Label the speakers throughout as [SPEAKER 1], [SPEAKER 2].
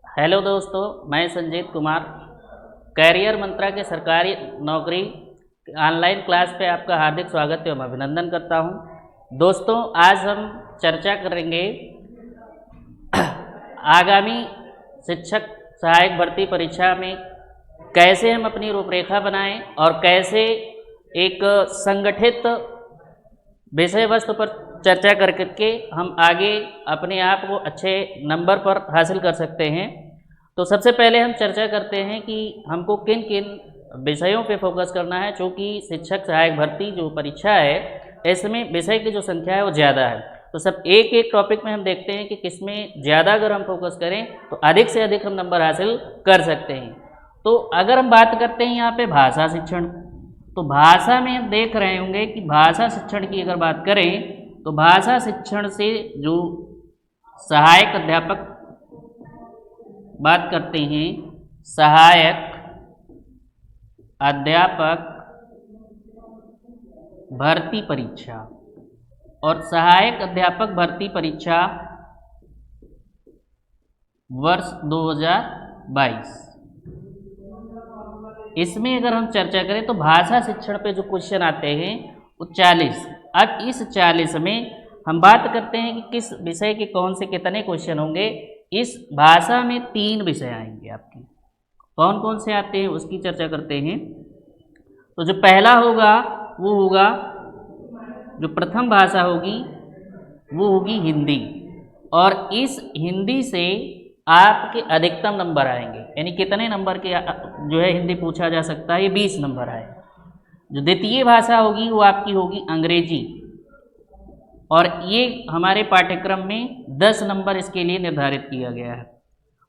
[SPEAKER 1] Hello दोस्तों, मैं Sanjeet Kumar career मंत्रा के सरकारी नौकरी ऑनलाइन क्लास पे आपका हार्दिक स्वागत एवं अभिनंदन करता हूं। दोस्तों, आज हम चर्चा करेंगे आगामी शिक्षक सहायक भर्ती परीक्षा में कैसे हम अपनी रूपरेखा बनाएं और कैसे एक संगठित विषय वस्तु पर चर्चा करके हम आगे अपने आप को अच्छे नंबर पर हासिल कर सकते हैं। तो सबसे पहले हम चर्चा करते हैं कि हमको किन किन विषयों पे फोकस करना है। चूँकि शिक्षक सहायक भर्ती जो परीक्षा है इसमें विषय की जो संख्या है वो ज़्यादा है, तो सब एक एक टॉपिक में हम देखते हैं कि किसमें ज़्यादा अगर हम फोकस करें तो अधिक से अधिक हम नंबर हासिल कर सकते हैं। तो अगर हम बात करते हैं यहाँ पे भाषा शिक्षण, तो भाषा में हम देख रहे होंगे कि भाषा शिक्षण की अगर बात करें तो भाषा शिक्षण से जो सहायक अध्यापक बात करते हैं, सहायक अध्यापक भर्ती परीक्षा और सहायक अध्यापक भर्ती परीक्षा वर्ष 2022, इसमें अगर हम चर्चा करें तो भाषा शिक्षण पे जो क्वेश्चन आते हैं वो 40। अब इस 40 में हम बात करते हैं कि किस विषय के कौन से कितने क्वेश्चन होंगे। इस भाषा में 3 विषय आएंगे आपके, कौन कौन से आते हैं उसकी चर्चा करते हैं। तो जो पहला होगा वो होगा, जो प्रथम भाषा होगी वो होगी हिंदी, और इस हिंदी से आपके अधिकतम नंबर आएंगे, यानी कितने नंबर के जो है हिंदी पूछा जा सकता है, ये 20 नंबर आए। जो द्वितीय भाषा होगी वो आपकी होगी अंग्रेजी, और ये हमारे पाठ्यक्रम में 10 नंबर इसके लिए निर्धारित किया गया है।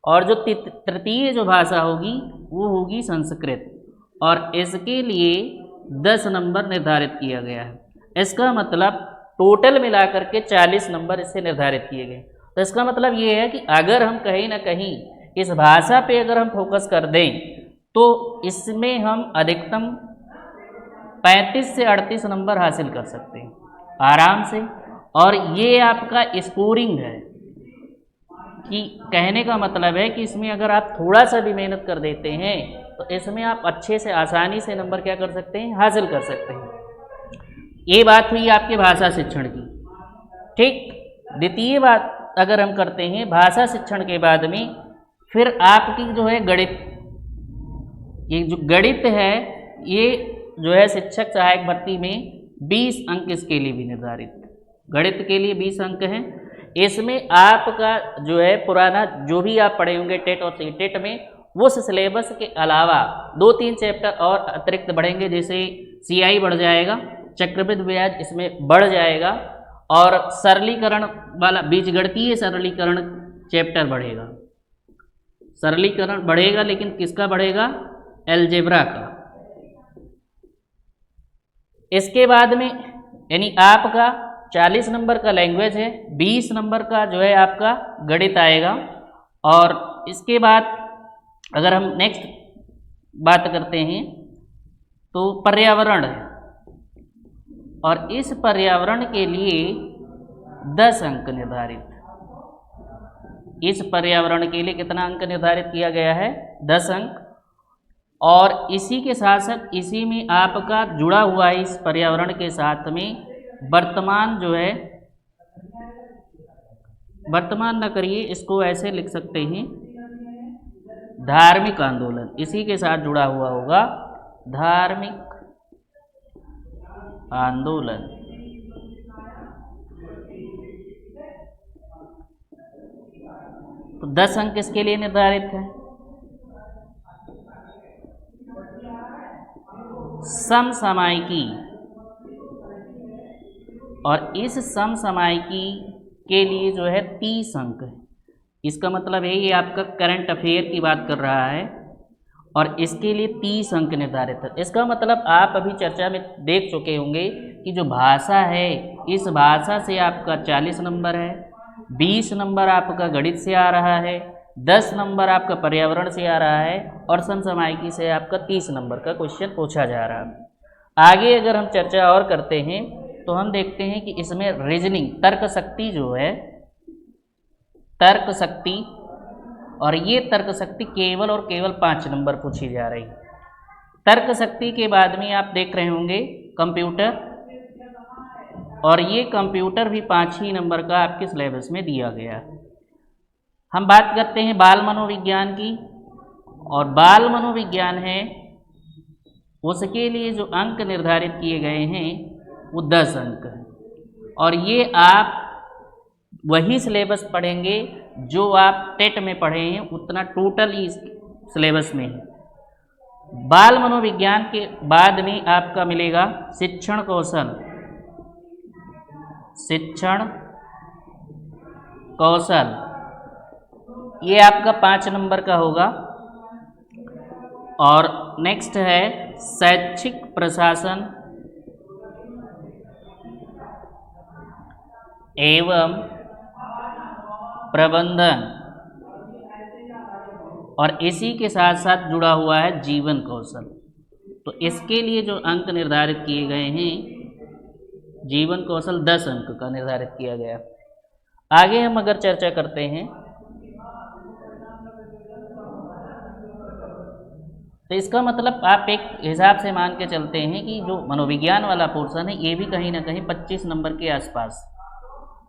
[SPEAKER 1] और जो तृतीय जो भाषा होगी वो होगी संस्कृत, और इसके लिए 10 नंबर निर्धारित किया गया है। इसका मतलब टोटल मिलाकर के 40 नंबर इससे निर्धारित किए गए। तो इसका मतलब ये है कि अगर हम कहीं ना कहीं इस भाषा पे अगर हम फोकस कर दें तो इसमें हम अधिकतम 35 से 38 नंबर हासिल कर सकते हैं आराम से। और ये आपका स्कोरिंग है, कि कहने का मतलब है कि इसमें अगर आप थोड़ा सा भी मेहनत कर देते हैं तो इसमें आप अच्छे से आसानी से नंबर क्या कर सकते हैं, हासिल कर सकते हैं। ये बात हुई आपके भाषा शिक्षण की। ठीक, द्वितीय बात अगर हम करते हैं भाषा शिक्षण के बाद में फिर आपकी जो है गणित, ये जो गणित है ये जो है शिक्षक सहायक भर्ती में 20 अंक इसके लिए भी निर्धारित, गणित के लिए 20 अंक हैं। इसमें आपका जो है पुराना जो भी आप पढ़े होंगे टेट और सीटेट में, वो सिलेबस के अलावा 2-3 चैप्टर और अतिरिक्त बढ़ेंगे, जैसे सीआई बढ़ जाएगा, चक्रवृद्धि ब्याज इसमें बढ़ जाएगा, और सरलीकरण वाला बीजगणितीय सरलीकरण चैप्टर बढ़ेगा। सरलीकरण बढ़ेगा, लेकिन किसका बढ़ेगा, एलजेब्रा का। इसके बाद में यानी आपका 40 नंबर का लैंग्वेज है, 20 नंबर का जो है आपका गणित आएगा। और इसके बाद अगर हम नेक्स्ट बात करते हैं तो पर्यावरण है, और इस पर्यावरण के लिए 10 अंक निर्धारित। इस पर्यावरण के लिए कितना अंक निर्धारित किया गया है, 10 अंक। और इसी के साथ साथ इसी में आपका जुड़ा हुआ है, इस पर्यावरण के साथ में वर्तमान जो है, वर्तमान न करिए, इसको ऐसे लिख सकते हैं धार्मिक आंदोलन, इसी के साथ जुड़ा हुआ होगा धार्मिक आंदोलन। तो 10 अंक इसके लिए निर्धारित है। समसामयिकी, और इस समसामयिकी के लिए जो है 30 अंक है। इसका मतलब है ये आपका करंट अफेयर की बात कर रहा है, और इसके लिए 30 अंक निर्धारित है। इसका मतलब आप अभी चर्चा में देख चुके होंगे कि जो भाषा है, इस भाषा से आपका 40 नंबर है, 20 नंबर आपका गणित से आ रहा है, 10 नंबर आपका पर्यावरण से आ रहा है, और समसामयिकी से आपका 30 नंबर का क्वेश्चन पूछा जा रहा है। आगे अगर हम चर्चा और करते हैं तो हम देखते हैं कि इसमें रीजनिंग, तर्क शक्ति जो है, तर्क शक्ति, और ये तर्क शक्ति केवल और केवल 5 नंबर पूछी जा रही है। तर्क शक्ति के बाद में आप देख रहे होंगे कंप्यूटर, और ये कंप्यूटर भी 5 ही नंबर का आपके सिलेबस में दिया गया है। हम बात करते हैं बाल मनोविज्ञान की, और बाल मनोविज्ञान है उसके लिए जो अंक निर्धारित किए गए हैं वो 10 अंक हैं, और ये आप वही सिलेबस पढ़ेंगे जो आप टेट में पढ़े हैं, उतना टोटल इस सिलेबस में है। बाल मनोविज्ञान के बाद में आपका मिलेगा शिक्षण कौशल। शिक्षण कौशल ये आपका 5 नंबर का होगा। और नेक्स्ट है शैक्षिक प्रशासन एवं प्रबंधन, और इसी के साथ साथ जुड़ा हुआ है जीवन कौशल। तो इसके लिए जो अंक निर्धारित किए गए हैं, जीवन कौशल 10 अंक का निर्धारित किया गया। आगे हम अगर चर्चा करते हैं तो इसका मतलब आप एक हिसाब से मान के चलते हैं कि जो मनोविज्ञान वाला पोर्शन है ये भी कहीं ना कहीं 25 नंबर के आसपास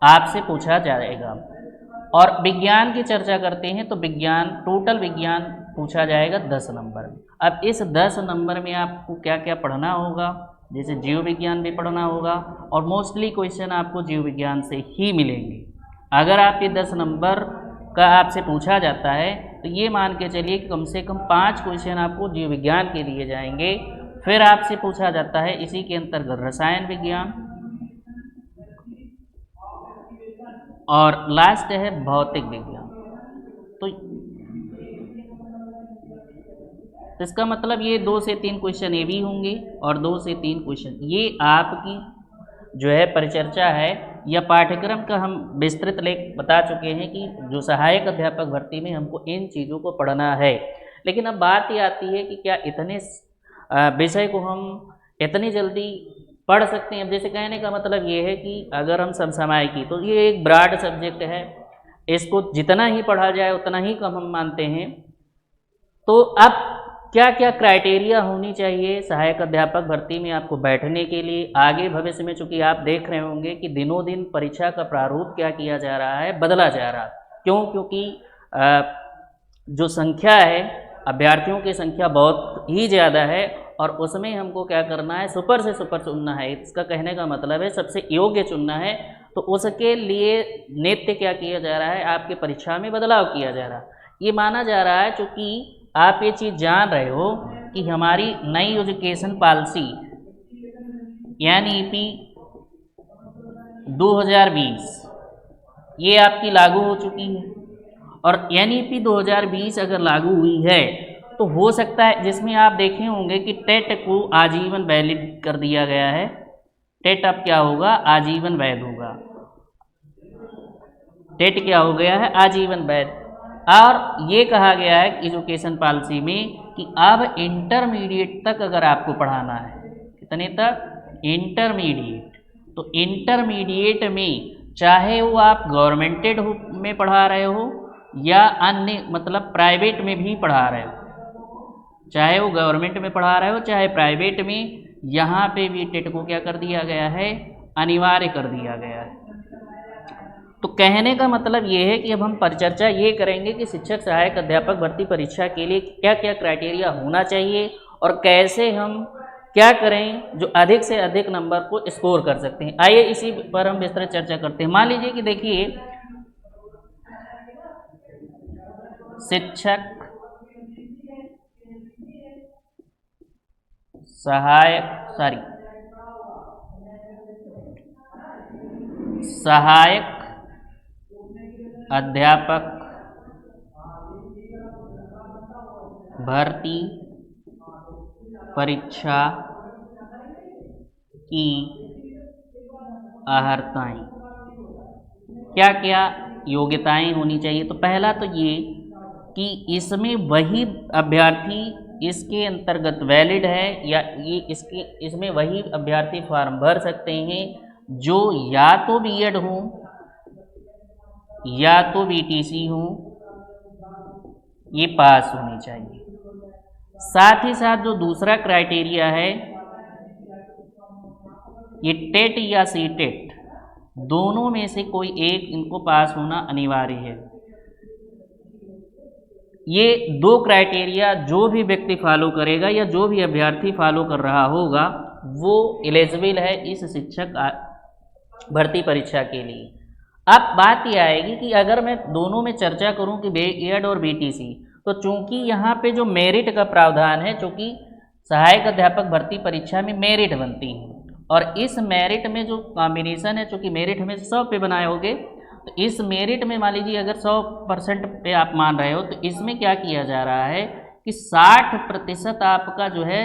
[SPEAKER 1] आपसे पूछा जाएगा। और विज्ञान की चर्चा करते हैं तो विज्ञान, टोटल विज्ञान पूछा जाएगा 10 नंबर में। अब इस 10 नंबर में आपको क्या क्या पढ़ना होगा, जैसे जीव विज्ञान भी पढ़ना होगा, और मोस्टली क्वेश्चन आपको जीव विज्ञान से ही मिलेंगे। अगर आप ये 10 नंबर का आपसे पूछा जाता है तो ये मान के चलिए कि कम से कम 5 क्वेश्चन आपको जीव विज्ञान के दिए जाएंगे। फिर आपसे पूछा जाता है इसी के अंतर्गत रसायन विज्ञान, और लास्ट है भौतिक विज्ञान। तो इसका मतलब ये 2 से 3 क्वेश्चन ये भी होंगे और 2 से 3 क्वेश्चन ये आपकी जो है परिचर्चा है या पाठ्यक्रम का हम विस्तृत लेख बता चुके हैं कि जो सहायक अध्यापक भर्ती में हमको इन चीज़ों को पढ़ना है। लेकिन अब बात ये आती है कि क्या इतने विषय को हम इतनी जल्दी पढ़ सकते हैं। अब जैसे कहने का मतलब ये है कि अगर हम समसामयिकी, तो ये एक ब्रॉड सब्जेक्ट है, इसको जितना ही पढ़ा जाए उतना ही कम हम मानते हैं। तो अब क्या क्या क्राइटेरिया होनी चाहिए सहायक अध्यापक भर्ती में आपको बैठने के लिए आगे भविष्य में, चूँकि आप देख रहे होंगे कि दिनों दिन परीक्षा का प्रारूप क्या किया जा रहा है, बदला जा रहा है। क्यों? क्योंकि जो संख्या है, अभ्यर्थियों की संख्या बहुत ही ज़्यादा है, और उसमें हमको क्या करना है, सुपर से सुपर चुनना है। इसका कहने का मतलब है सबसे योग्य चुनना है। तो उसके लिए नित्य क्या किया जा रहा है, आपके परीक्षा में बदलाव किया जा रहा है। ये माना जा रहा है चूँकि आप ये चीज़ जान रहे हो कि हमारी नई एजुकेशन पॉलिसी NEP 2020 ये आपकी लागू हो चुकी है, और NEP 2020 अगर लागू हुई है तो हो सकता है, जिसमें आप देखे होंगे कि टेट को आजीवन वैलिड कर दिया गया है। टेट अब क्या होगा, आजीवन वैध होगा। टेट क्या हो गया है, आजीवन वैध। और ये कहा गया है एजुकेशन पॉलिसी में कि अब इंटरमीडिएट तक अगर आपको पढ़ाना है, कितने तक, इंटरमीडिएट। तो इंटरमीडिएट में चाहे वो आप गवर्नमेंटेड में पढ़ा रहे हो या अन्य मतलब प्राइवेट में भी पढ़ा रहे हो, चाहे वो गवर्नमेंट में पढ़ा रहे हो चाहे प्राइवेट में, यहाँ पे भी टेट को क्या कर दिया गया है, अनिवार्य कर दिया गया है। तो कहने का मतलब ये है कि अब हम परिचर्चा ये करेंगे कि शिक्षक सहायक अध्यापक भर्ती परीक्षा के लिए क्या क्या क्राइटेरिया होना चाहिए और कैसे हम क्या करें जो अधिक से अधिक नंबर को स्कोर कर सकते हैं। आइए इसी पर हम विस्तृत चर्चा करते हैं। मान लीजिए कि देखिए शिक्षक सहायक अध्यापक भर्ती परीक्षा की अर्हताएं, क्या क्या योग्यताएं होनी चाहिए। तो पहला तो ये कि इसमें वही अभ्यर्थी इसके अंतर्गत वैलिड है या ये इसमें वही अभ्यर्थी फॉर्म भर सकते हैं जो या तो बीएड हो या तो बीटीसी हो, ये पास होनी चाहिए। साथ ही साथ जो दूसरा क्राइटेरिया है, ये टेट या सीटेट, दोनों में से कोई एक इनको पास होना अनिवार्य है। ये दो क्राइटेरिया जो भी व्यक्ति फॉलो करेगा या जो भी अभ्यर्थी फॉलो कर रहा होगा वो एलिजिबल है इस शिक्षक भर्ती परीक्षा के लिए। अब बात यह आएगी कि अगर मैं दोनों में चर्चा करूं कि बीएड और बीटीसी, तो चूंकि यहाँ पे जो मेरिट का प्रावधान है, चूंकि सहायक अध्यापक भर्ती परीक्षा में मेरिट बनती है और इस मेरिट में जो कॉम्बिनेशन है, चूंकि मेरिट में 100 पे बनाए होगे, तो इस मेरिट में मान लीजिए अगर 100% पे आप मान रहे हो, तो इसमें क्या किया जा रहा है कि 60% आपका जो है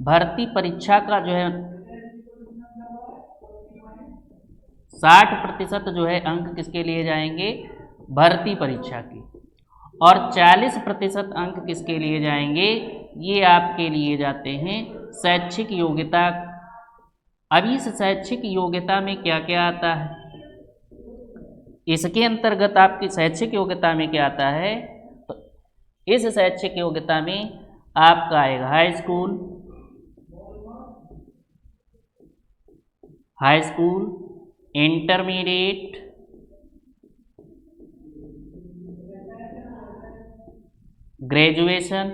[SPEAKER 1] भर्ती परीक्षा का जो है 60% जो है अंक किसके लिए जाएंगे, भर्ती परीक्षा के, और 40% अंक किसके लिए जाएंगे, ये आपके लिए जाते हैं शैक्षिक योग्यता। अब इस शैक्षिक योग्यता में क्या क्या आता है, इसके अंतर्गत आपकी शैक्षिक योग्यता में क्या आता है, तो इस शैक्षिक योग्यता में आपका आएगा हाई स्कूल, इंटरमीडिएट, ग्रेजुएशन,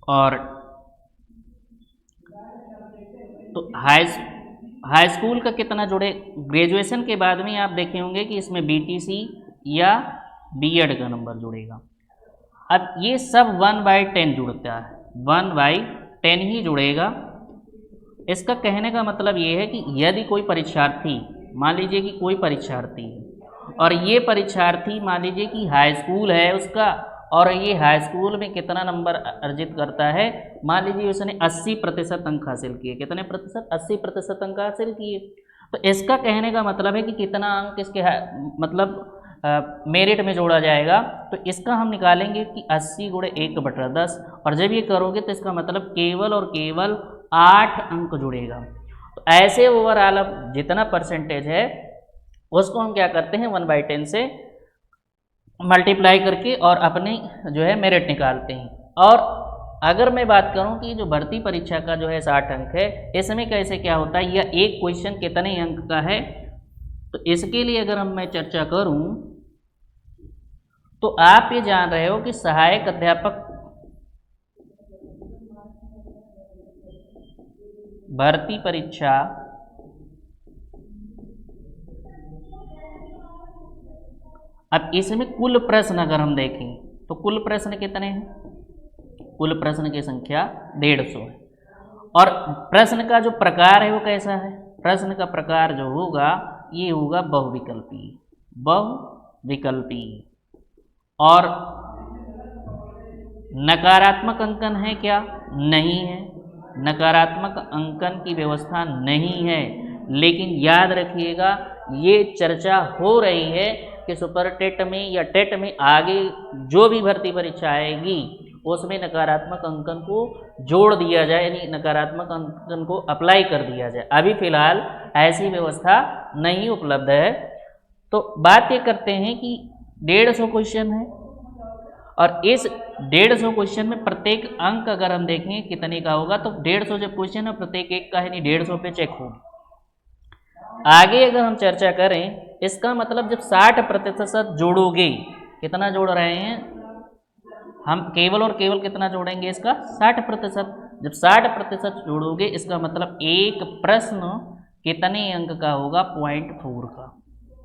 [SPEAKER 1] और तो हाई स्कूल का कितना जुड़े, ग्रेजुएशन के बाद में आप देखे होंगे कि इसमें बीटीसी या बीएड का नंबर जुड़ेगा। अब ये सब 1/10 जुड़ता है, 1/10 ही जुड़ेगा। इसका कहने का मतलब ये है कि यदि कोई परीक्षार्थी, मान लीजिए कि कोई परीक्षार्थी है और ये परीक्षार्थी मान लीजिए कि हाई स्कूल है उसका, और ये हाई स्कूल में कितना नंबर अर्जित करता है, मान लीजिए उसने 80% अंक हासिल किए, कितने प्रतिशत, 80% अंक हासिल किए, तो इसका कहने का मतलब है कि कितना अंक इसके मतलब मेरिट में जोड़ा जाएगा। तो इसका हम निकालेंगे कि 80 × 1/10, और जब ये करोगे तो इसका मतलब केवल और केवल 8 अंक जुड़ेगा। तो ऐसे ओवरऑल अब जितना परसेंटेज है उसको हम क्या करते हैं 1/10 से मल्टीप्लाई करके और अपनी जो है मेरिट निकालते हैं। और अगर मैं बात करूं कि जो भर्ती परीक्षा का जो है 60 अंक है, इसमें कैसे क्या होता है या एक क्वेश्चन कितने अंक का है, तो इसके लिए अगर मैं चर्चा करूं तो आप ये जान रहे हो कि सहायक अध्यापक भर्ती परीक्षा अब इसमें कुल प्रश्न अगर हम देखें तो कुल प्रश्न कितने हैं, कुल प्रश्न की संख्या 150 है। और प्रश्न का जो प्रकार है वो कैसा है, प्रश्न का प्रकार जो होगा ये होगा बहुविकल्पी। और नकारात्मक अंकन है क्या, नहीं है, नकारात्मक अंकन की व्यवस्था नहीं है। लेकिन याद रखिएगा ये चर्चा हो रही है कि सुपर टेट में या टेट में आगे जो भी भर्ती परीक्षा आएगी उसमें नकारात्मक अंकन को जोड़ दिया जाए, यानी नकारात्मक अंकन को अप्लाई कर दिया जाए। अभी फिलहाल ऐसी व्यवस्था नहीं उपलब्ध है। तो बात ये करते हैं कि 150 क्वेश्चन है और इस 150 क्वेश्चन में प्रत्येक अंक अगर हम देखें कितने का होगा, तो 150 जब क्वेश्चन है प्रत्येक एक का है, नहीं 150 पे चेक होगी। आगे अगर हम चर्चा करें, इसका मतलब जब 60% जोड़ोगे, कितना जोड़ रहे हैं हम, केवल और केवल कितना जोड़ेंगे इसका 60%। जब 60% जोड़ोगे इसका मतलब एक प्रश्न कितने अंक का होगा, 0.4 का।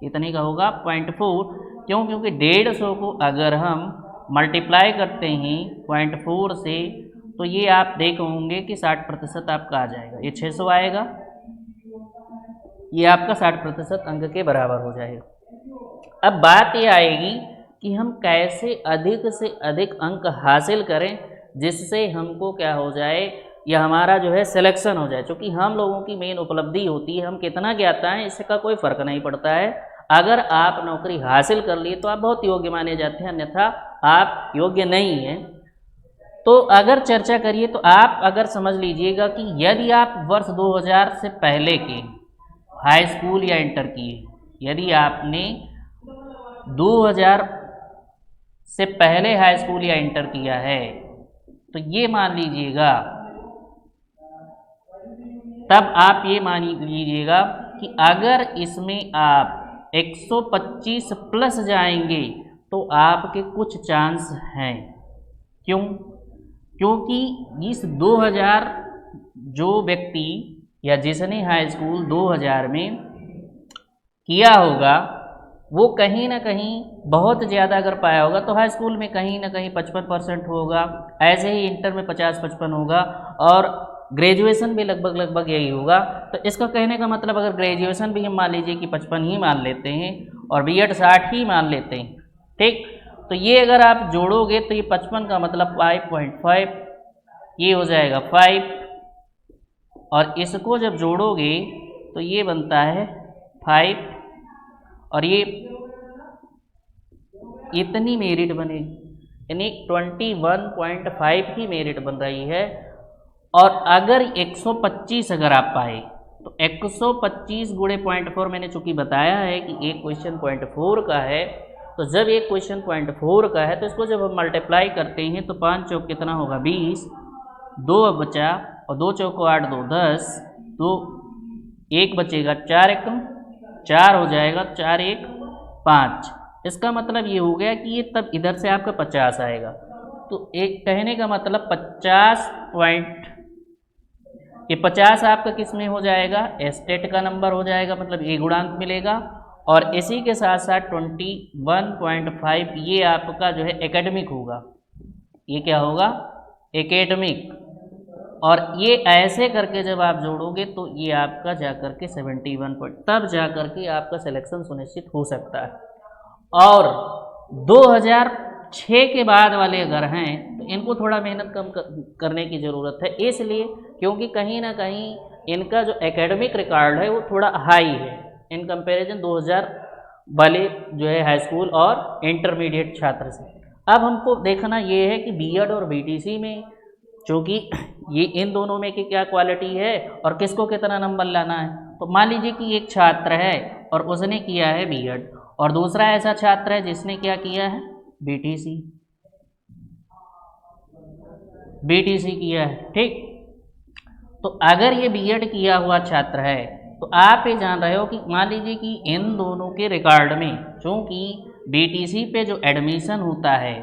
[SPEAKER 1] कितने का होगा, 0.4। क्यों, क्योंकि 150 को अगर हम मल्टीप्लाई करते हैं 0.4 से, तो ये आप देख होंगे कि 60% आपका आ जाएगा, ये 600 आएगा, ये आपका 60% अंक के बराबर हो जाएगा। अब बात ये आएगी कि हम कैसे अधिक से अधिक अंक हासिल करें जिससे हमको क्या हो जाए, या हमारा जो है सिलेक्शन हो जाए। क्योंकि हम लोगों की मेन उपलब्धि होती है हम कितना ज्ञाता हैं, इसका कोई फ़र्क नहीं पड़ता है। अगर आप नौकरी हासिल कर लिए तो आप बहुत योग्य माने जाते हैं, अन्यथा आप योग्य नहीं हैं। तो अगर चर्चा करिए तो आप अगर समझ लीजिएगा कि यदि आप वर्ष 2000 से पहले के हाई स्कूल या इंटर किए, यदि आपने 2000 से पहले हाई स्कूल या इंटर किया है तो ये मान लीजिएगा, तब आप ये मान लीजिएगा कि अगर इसमें आप 125 प्लस जाएंगे तो आपके कुछ चांस हैं। क्यों? क्योंकि इस 2000 जो व्यक्ति या जिसने हाई स्कूल 2000 में किया होगा वो कहीं ना कहीं बहुत ज़्यादा अगर पाया होगा तो हाई स्कूल में कहीं ना कहीं 55% होगा, ऐसे ही इंटर में 50-55 होगा और ग्रेजुएशन भी लगभग यही होगा। तो इसका कहने का मतलब अगर ग्रेजुएशन भी हम मान लीजिए कि 55 ही मान लेते हैं और बीएड 60 ही मान लेते हैं, ठीक, तो ये अगर आप जोड़ोगे तो ये 55 का मतलब 5.5, ये हो जाएगा 5 और इसको जब जोड़ोगे तो ये बनता है 5 और ये इतनी मेरिट बनेगी, यानी 21.5 की मेरिट बन रही है। और अगर 125 अगर आप पाए तो 125 गुणे 0.4, मैंने चूंकि बताया है कि एक क्वेश्चन 0.4 का है, तो जब एक क्वेश्चन 0.4 का है तो इसको जब हम मल्टीप्लाई करते हैं तो 5 चौक कितना होगा 20, 2 बचा और 2 चौको 8, 2 10, तो 1 बचेगा, 4 एकम 4 हो जाएगा, 4 1 5। इसका मतलब ये हो गया कि ये तब इधर से आपका 50 आएगा। तो एक कहने का मतलब 50 पॉइंट, ये 50 आपका किस में हो जाएगा, एस्टेट का नंबर हो जाएगा, मतलब ए गुणांक मिलेगा। और इसी के साथ साथ 21.5 ये आपका जो है एकेडमिक होगा, ये क्या होगा, एकेडमिक। और ये ऐसे करके जब आप जोड़ोगे तो ये आपका जाकर के 71 पॉइंट, तब जाकर के आपका सिलेक्शन सुनिश्चित हो सकता है। और 2006 के बाद वाले अगर हैं तो इनको थोड़ा मेहनत कम करने की ज़रूरत है, इसलिए क्योंकि कहीं ना कहीं इनका जो एकेडमिक रिकॉर्ड है वो थोड़ा हाई है इन कंपैरिजन 2000 वाले जो है हाई स्कूल और इंटरमीडिएट छात्र से। अब हमको देखना ये है कि बीएड और बीटीसी में चूँकि ये इन दोनों में की क्या क्वालिटी है और किसको कितना नंबर लाना है। तो मान लीजिए कि एक छात्र है और उसने किया है बीएड और दूसरा ऐसा छात्र है जिसने क्या किया है, बीटीसी किया है, ठीक। तो अगर ये बीएड किया हुआ छात्र है तो आप ये जान रहे हो कि मान लीजिए कि इन दोनों के रिकॉर्ड में, चूँकि बीटीसी पे जो एडमिशन होता है,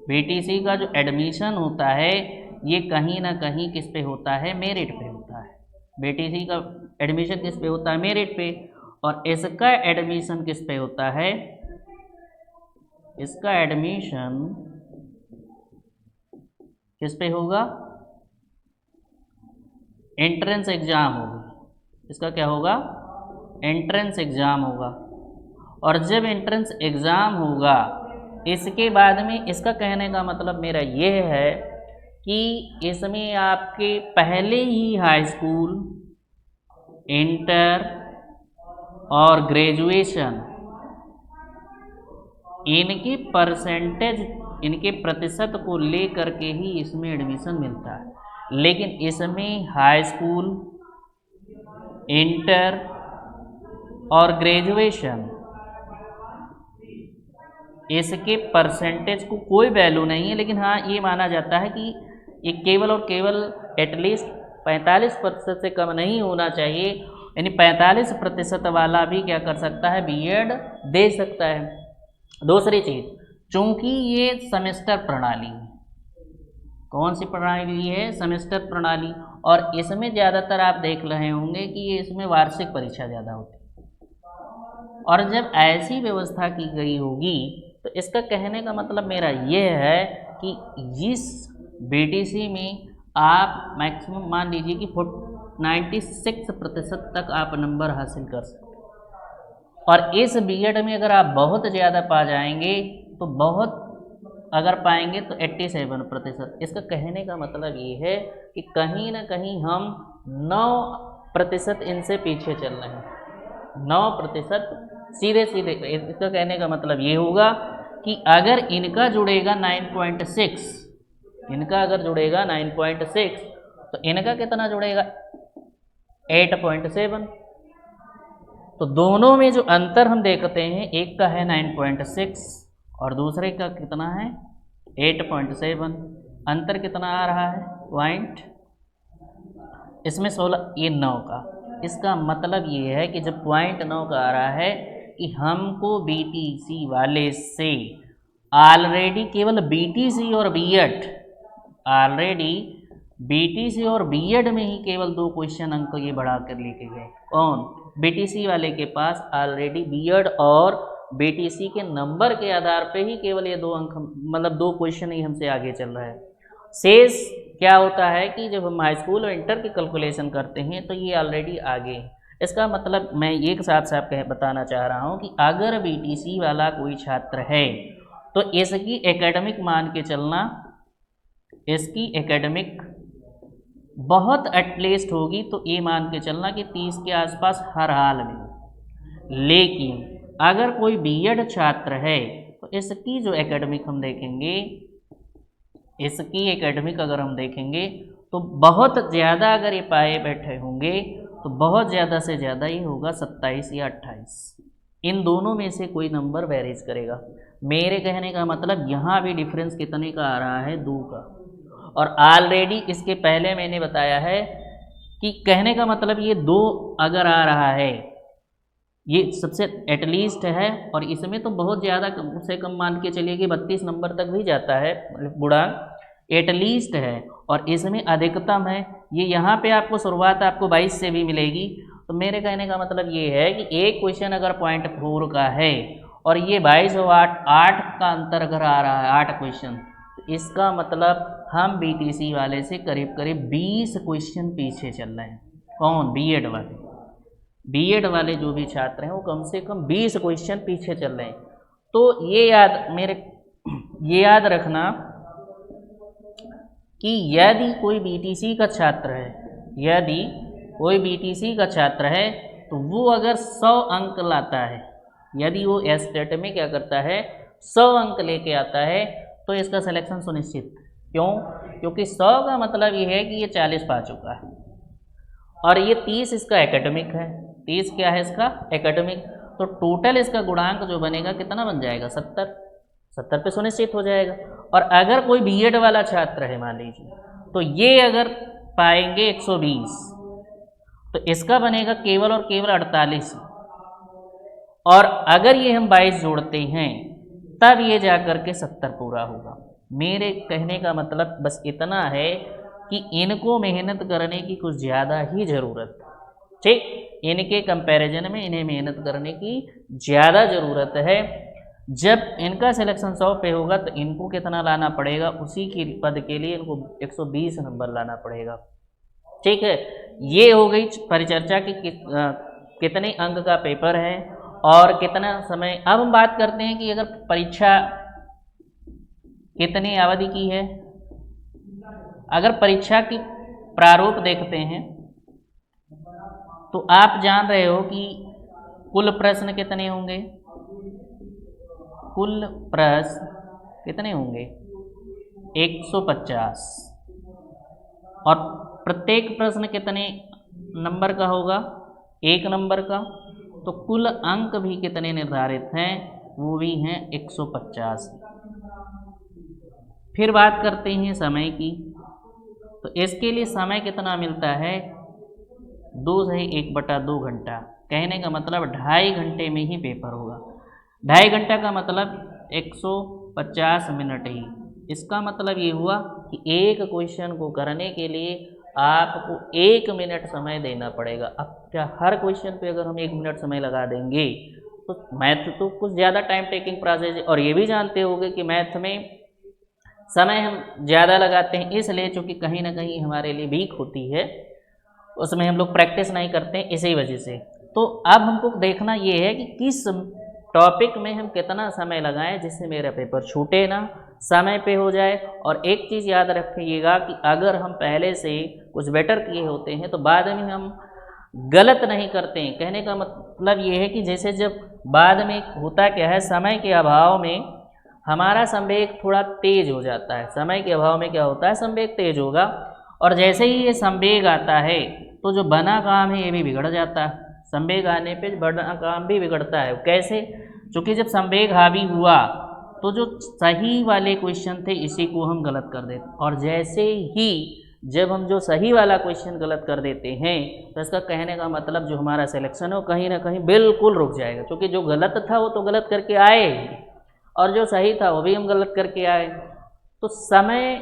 [SPEAKER 1] बीटीसी का जो एडमिशन होता है ये कहीं ना कहीं किस पे होता है, मेरिट पे होता है। बीटीसी का एडमिशन किस पे होता है, मेरिट पे। और इसका एडमिशन किस पे होता है, इसका एडमिशन किस पे होगा, एंट्रेंस एग्जाम होगा। इसका क्या होगा, एंट्रेंस एग्जाम होगा। और जब एंट्रेंस एग्जाम होगा इसके बाद में, इसका कहने का मतलब मेरा ये है कि इसमें आपके पहले ही हाई स्कूल, इंटर और ग्रेजुएशन इनकी परसेंटेज, इनके प्रतिशत को ले करके ही इसमें एडमिशन मिलता है। लेकिन इसमें हाई स्कूल, इंटर और ग्रेजुएशन इसके परसेंटेज को कोई वैल्यू नहीं है, लेकिन हाँ ये माना जाता है कि ये केवल और केवल एटलीस्ट 45% से कम नहीं होना चाहिए, यानी 45% वाला भी क्या कर सकता है, बीएड दे सकता है। दूसरी चीज़, चूँकि ये सेमेस्टर प्रणाली है, कौन सी प्रणाली है, सेमेस्टर प्रणाली, और इसमें ज़्यादातर आप देख रहे होंगे कि ये इसमें वार्षिक परीक्षा ज़्यादा होती है। और जब ऐसी व्यवस्था की गई होगी तो इसका कहने का मतलब मेरा ये है कि इस बीटीसी में आप मैक्सिमम मान लीजिए कि 96% तक आप नंबर हासिल कर सकते हैं। और इस बीएड में अगर आप बहुत ज़्यादा पा जाएंगे तो बहुत, अगर पाएंगे तो 87%। इसका कहने का मतलब ये है कि कहीं ना कहीं हम 9% इनसे पीछे चल रहे हैं, 9% सीधे सीधे। इसका कहने का मतलब ये होगा कि अगर इनका जुड़ेगा 9.6 इनका अगर जुड़ेगा 9.6 तो इनका कितना जुड़ेगा 8.7। तो दोनों में जो अंतर हम देखते हैं, एक का है 9.6 और दूसरे का कितना है 8.7। अंतर कितना आ रहा है पॉइंट, इसमें 16, ये 9 का। इसका मतलब ये है कि जब पॉइंट 9 का आ रहा है कि हमको बीटीसी वाले से ऑलरेडी केवल बीटीसी और बीएड, ऑलरेडी बीटीसी और बीएड में ही केवल 2 क्वेश्चन अंक ये बढ़ा कर लेके गए। कौन? बीटीसी वाले के पास ऑलरेडी बीएड और बीटीसी के नंबर के आधार पे ही केवल ये 2 अंक, मतलब 2 क्वेश्चन ही हमसे आगे चल रहा है। शेष क्या होता है कि जब हम हाई स्कूल और इंटर की कैलकुलेशन करते हैं तो ये ऑलरेडी आगे। इसका मतलब मैं एक साथ साथ बताना चाह रहा हूँ कि अगर बीटीसी वाला कोई छात्र है तो इसकी एकेडमिक मान के चलना, इसकी एकेडमिक बहुत एटलीस्ट होगी तो ये मान के चलना कि 30 के आसपास हर हाल में। लेकिन अगर कोई बीएड छात्र है तो इसकी जो एकेडमिक हम देखेंगे, इसकी एकेडमिक अगर हम देखेंगे तो बहुत ज़्यादा अगर ये पाए बैठे होंगे तो बहुत ज़्यादा से ज़्यादा ये होगा 27 या 28। इन दोनों में से कोई नंबर वेरीज करेगा। मेरे कहने का मतलब यहाँ भी डिफरेंस कितने का आ रहा है 2 का। और ऑलरेडी इसके पहले मैंने बताया है कि कहने का मतलब ये 2 अगर आ रहा है, ये सबसे एटलीस्ट है, और इसमें तो बहुत ज़्यादा कम से कम मान के चलिए कि 32 नंबर तक भी जाता है गुणांक, एटलीस्ट है, और इसमें अधिकतम है। ये यहाँ पे आपको शुरुआत आपको 22 से भी मिलेगी। तो मेरे कहने का मतलब ये है कि एक क्वेश्चन अगर 0.4 का है और ये 22 और 8 का अंतर अगर आ रहा है 8 क्वेश्चन, तो इसका मतलब हम बीटीसी वाले से करीब करीब 20 क्वेश्चन पीछे चल रहे हैं। कौन? बीएड वाले। बीएड वाले जो भी छात्र हैं वो कम से कम 20 क्वेश्चन पीछे चल रहे हैं। तो ये याद रखना कि यदि कोई बीटीसी का छात्र है, यदि कोई बीटीसी का छात्र है तो वो अगर 100 अंक लाता है, यदि वो एस्टेट में क्या करता है 100 अंक लेके आता है तो इसका सिलेक्शन सुनिश्चित। क्यों? क्योंकि 100 का मतलब ये है कि ये 40 पा चुका है और ये 30 इसका एकेडमिक है। 30 क्या है इसका एकेडमिक। तो टोटल इसका गुणांक जो बनेगा कितना बन जाएगा 70। 70 पे सुनिश्चित हो जाएगा। और अगर कोई बीएड वाला छात्र है मान लीजिए, तो ये अगर पाएंगे 120 तो इसका बनेगा केवल और केवल 48। और अगर ये हम 22 जोड़ते हैं तब ये जाकर के 70 पूरा होगा। मेरे कहने का मतलब बस इतना है कि इनको मेहनत करने की कुछ ज़्यादा ही ज़रूरत है। ठीक, इनके कंपैरिजन में इन्हें मेहनत करने की ज़्यादा ज़रूरत है। जब इनका सिलेक्शन 100 पे होगा तो इनको कितना लाना पड़ेगा, उसी की पद के लिए इनको 120 नंबर लाना पड़ेगा। ठीक है, ये हो गई परिचर्चा की कितने अंक का पेपर है और कितना समय। अब हम बात करते हैं कि अगर परीक्षा कितनी अवधि की है। अगर परीक्षा की प्रारूप देखते हैं तो आप जान रहे हो कि कुल प्रश्न कितने होंगे, कुल प्रश्न कितने होंगे 150। और प्रत्येक प्रश्न कितने नंबर का होगा 1 नंबर का। तो कुल अंक भी कितने निर्धारित हैं, वो भी हैं 150। फिर बात करते हैं समय की। तो इसके लिए समय कितना मिलता है 2 से 1/2 घंटा। कहने का मतलब 2.5 घंटे में ही पेपर होगा। 2.5 घंटा का मतलब 150 मिनट ही। इसका मतलब ये हुआ कि एक क्वेश्चन को करने के लिए आपको 1 मिनट समय देना पड़ेगा। अब क्या हर क्वेश्चन पे अगर हम 1 मिनट समय लगा देंगे तो मैथ तो कुछ ज़्यादा टाइम टेकिंग प्रोसेस है। और ये भी जानते होंगे कि मैथ में समय हम ज़्यादा लगाते हैं इसलिए चूँकि कहीं ना कहीं हमारे लिए वीक होती है, उसमें हम लोग प्रैक्टिस नहीं करते हैं इसी वजह से। तो अब हमको देखना ये है कि किस टॉपिक में हम कितना समय लगाएं जिससे मेरा पेपर छूटे ना, समय पे हो जाए। और एक चीज़ याद रखिएगा कि अगर हम पहले से कुछ बेटर किए होते हैं तो बाद में हम गलत नहीं करते हैं। कहने का मतलब ये है कि जैसे जब बाद में होता क्या है, समय के अभाव में हमारा संवेग थोड़ा तेज हो जाता है। समय के अभाव में क्या होता है, संवेग तेज होगा, और जैसे ही ये संवेग आता है तो जो बना काम है ये भी बिगड़ जाता है। संवेग आने पे बना काम भी बिगड़ता है। कैसे? क्योंकि जब संवेग हावी हुआ तो जो सही वाले क्वेश्चन थे इसी को हम गलत कर देते, और जैसे ही जब हम जो सही वाला क्वेश्चन गलत कर देते हैं तो इसका कहने का मतलब जो हमारा सिलेक्शन है वो कहीं ना कहीं बिल्कुल रुक जाएगा, क्योंकि जो गलत था वो तो गलत करके आए और जो सही था वो भी हम गलत करके आए। तो समय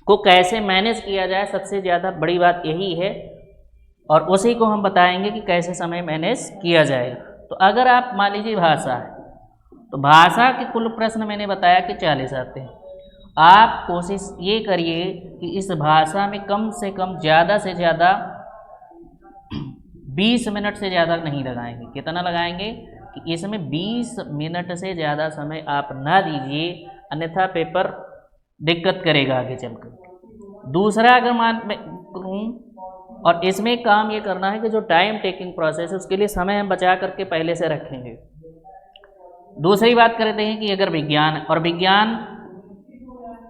[SPEAKER 1] को कैसे मैनेज किया जाए, सबसे ज़्यादा बड़ी बात यही है, और उसी को हम बताएंगे कि कैसे समय मैनेज किया जाएगा। तो अगर आप मान लीजिए भाषा है, तो भाषा के कुल प्रश्न मैंने बताया कि 40 आते हैं। आप कोशिश ये करिए कि इस भाषा में कम से कम ज़्यादा से ज़्यादा 20 मिनट से ज़्यादा नहीं लगाएंगे। कितना लगाएंगे कि इसमें 20 मिनट से ज़्यादा समय आप ना दीजिए, अन्यथा पेपर दिक्कत करेगा आगे चलकर। दूसरा अगर मान करूँ, और इसमें काम ये करना है कि जो टाइम टेकिंग प्रोसेस है उसके लिए समय हम बचा करके पहले से रखेंगे। दूसरी बात करते हैं कि अगर विज्ञान, और विज्ञान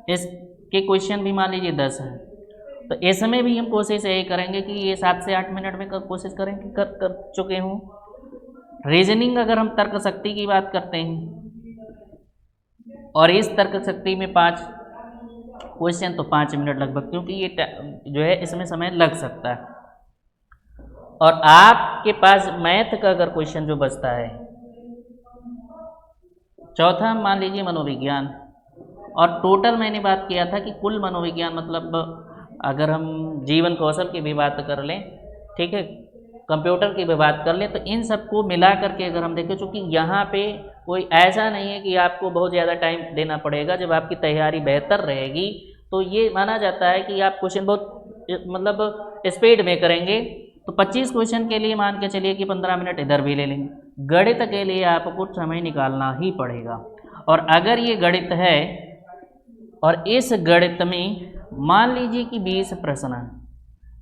[SPEAKER 1] इसके क्वेश्चन भी मान लीजिए 10 हैं, तो इसमें भी हम कोशिश यही करेंगे कि ये 7 से 8 मिनट में कोशिश करेंगे कर चुके हों। रीजनिंग अगर हम तर्क शक्ति की बात करते हैं, और इस तर्क शक्ति में 5 क्वेश्चन तो 5 मिनट लगभग, क्योंकि ये जो है इसमें समय लग सकता है। और आपके पास मैथ का अगर क्वेश्चन जो बचता है, चौथा मान लीजिए मनोविज्ञान, और टोटल मैंने बात किया था कि कुल मनोविज्ञान मतलब अगर हम जीवन कौशल की भी बात कर लें, ठीक है, कंप्यूटर की भी बात कर लें, तो इन सबको मिला करके अगर हम देखें, चूँकि यहाँ पे कोई ऐसा नहीं है कि आपको बहुत ज़्यादा टाइम देना पड़ेगा। जब आपकी तैयारी बेहतर रहेगी तो ये माना जाता है कि आप क्वेश्चन बहुत मतलब स्पीड में करेंगे। तो 25 क्वेश्चन के लिए मान के चलिए कि 15 मिनट इधर भी ले लेंगे। गणित के लिए आपको समय निकालना ही पड़ेगा, और अगर ये गणित है और इस गणित में मान लीजिए कि 20 प्रश्न हैं,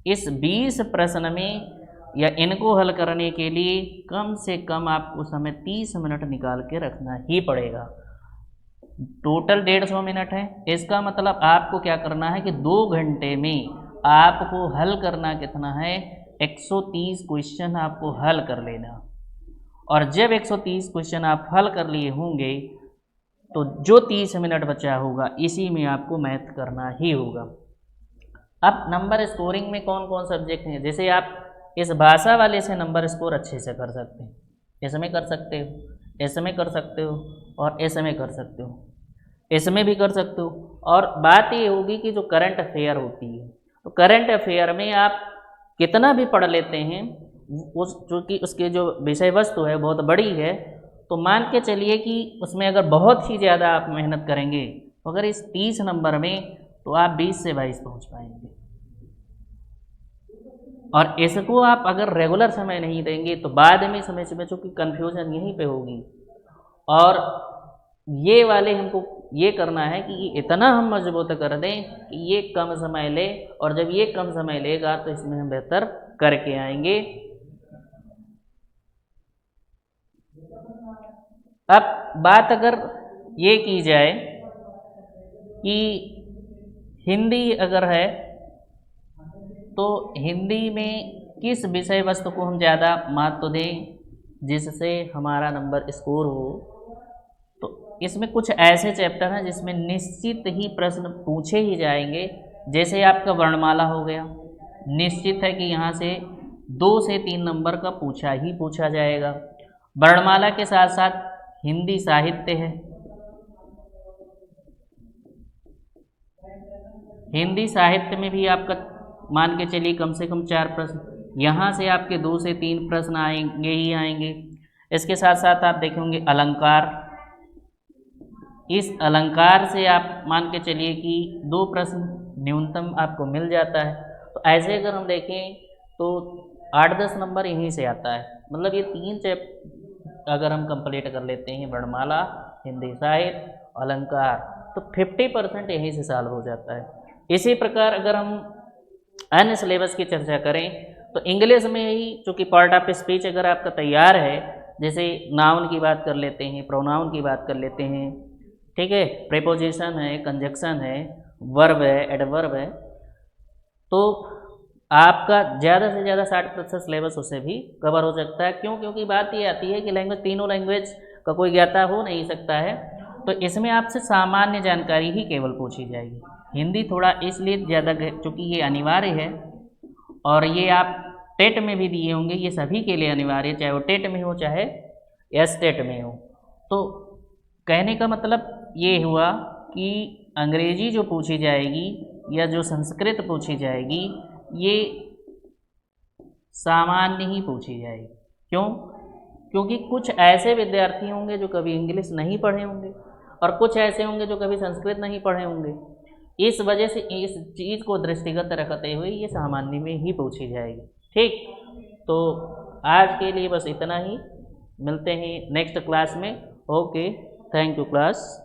[SPEAKER 1] इस 20 प्रश्न में या इनको हल करने के लिए कम से कम आपको समय 30 मिनट निकाल के रखना ही पड़ेगा। टोटल 150 मिनट है। इसका मतलब आपको क्या करना है कि 2 घंटे में आपको हल करना कितना है, 130 क्वेश्चन आपको हल कर लेना। और जब 130 क्वेश्चन आप हल कर लिए होंगे तो जो 30 मिनट बचा होगा इसी में आपको मैथ करना ही होगा। अब नंबर स्कोरिंग में कौन कौन सब्जेक्ट हैं, जैसे आप इस भाषा वाले से नंबर स्कोर अच्छे से कर सकते हैं, इसमें कर सकते हो, इसमें कर सकते हो, और इसमें कर सकते हो, इसमें भी कर सकते हो। और बात ये होगी कि जो करंट अफेयर होती है, तो करंट अफेयर में आप कितना भी पढ़ लेते हैं, उस चूँकि उसके जो विषय वस्तु है बहुत बड़ी है, तो मान के चलिए कि उसमें अगर बहुत ही ज़्यादा आप मेहनत करेंगे तो अगर इस 30 नंबर में तो आप 20 से 22 पहुँच पाएंगे। और इसको आप अगर रेगुलर समय नहीं देंगे तो बाद में समय से चूँकि कन्फ्यूजन यहीं पे होगी। और ये वाले हमको ये करना है कि ये इतना हम मजबूत कर दें कि ये कम समय ले, और जब ये कम समय लेगा तो इसमें हम बेहतर करके आएंगे। अब बात अगर ये की जाए कि हिंदी अगर है तो हिंदी में किस विषय वस्तु को हम ज़्यादा महत्व दें जिससे हमारा नंबर स्कोर हो, तो इसमें कुछ ऐसे चैप्टर हैं जिसमें निश्चित ही प्रश्न पूछे ही जाएंगे। जैसे आपका वर्णमाला हो गया, निश्चित है कि यहाँ से 2 से 3 नंबर का पूछा जाएगा। वर्णमाला के साथ साथ हिंदी साहित्य है, हिंदी साहित्य में भी आपका मान के चलिए कम से कम 4 प्रश्न, यहाँ से आपके 2 से 3 प्रश्न आएंगे ही आएंगे। इसके साथ साथ आप देखेंगे अलंकार, इस अलंकार से आप मान के चलिए कि 2 प्रश्न न्यूनतम आपको मिल जाता है। तो ऐसे अगर हम देखें तो 8-10 नंबर यहीं से आता है। मतलब ये 3 चैप्टर अगर हम कंप्लीट कर लेते हैं, वर्णमाला, हिंदी साहित्य, अलंकार, तो 50% यहीं से सॉल्व हो जाता है। इसी प्रकार अगर हम अन्य सिलेबस की चर्चा करें तो इंग्लिश में ही चूँकि पार्ट ऑफ स्पीच अगर आपका तैयार है, जैसे नाउन की बात कर लेते हैं, प्रोनाउन की बात कर लेते हैं, ठीक है, प्रेपोजिशन है, कंजक्शन है, वर्ब है, एडवर्ब है। तो आपका ज़्यादा से ज़्यादा 60% सिलेबस उससे भी कवर हो सकता है। क्यों? क्योंकि बात ये आती है कि लैंग्वेज, तीनों लैंग्वेज का कोई ज्ञाता हो नहीं सकता है, तो इसमें आपसे सामान्य जानकारी ही केवल पूछी जाएगी। हिंदी थोड़ा इसलिए ज़्यादा, चूँकि ये अनिवार्य है और ये आप टेट में भी दिए होंगे, ये सभी के लिए अनिवार्य है, चाहे वो टेट में हो चाहे एस टेट में हो। तो कहने का मतलब ये हुआ कि अंग्रेजी जो पूछी जाएगी या जो संस्कृत पूछी जाएगी, ये सामान्य ही पूछी जाएगी। क्यों? क्योंकि कुछ ऐसे विद्यार्थी होंगे जो कभी इंग्लिश नहीं पढ़े होंगे और कुछ ऐसे होंगे जो कभी संस्कृत नहीं पढ़े होंगे। इस वजह से इस चीज़ को दृष्टिगत रखते हुए ये सामान्य में ही पूछी जाएगी। ठीक, तो आज के लिए बस इतना ही, मिलते हैं नेक्स्ट क्लास में। Okay, thank you class.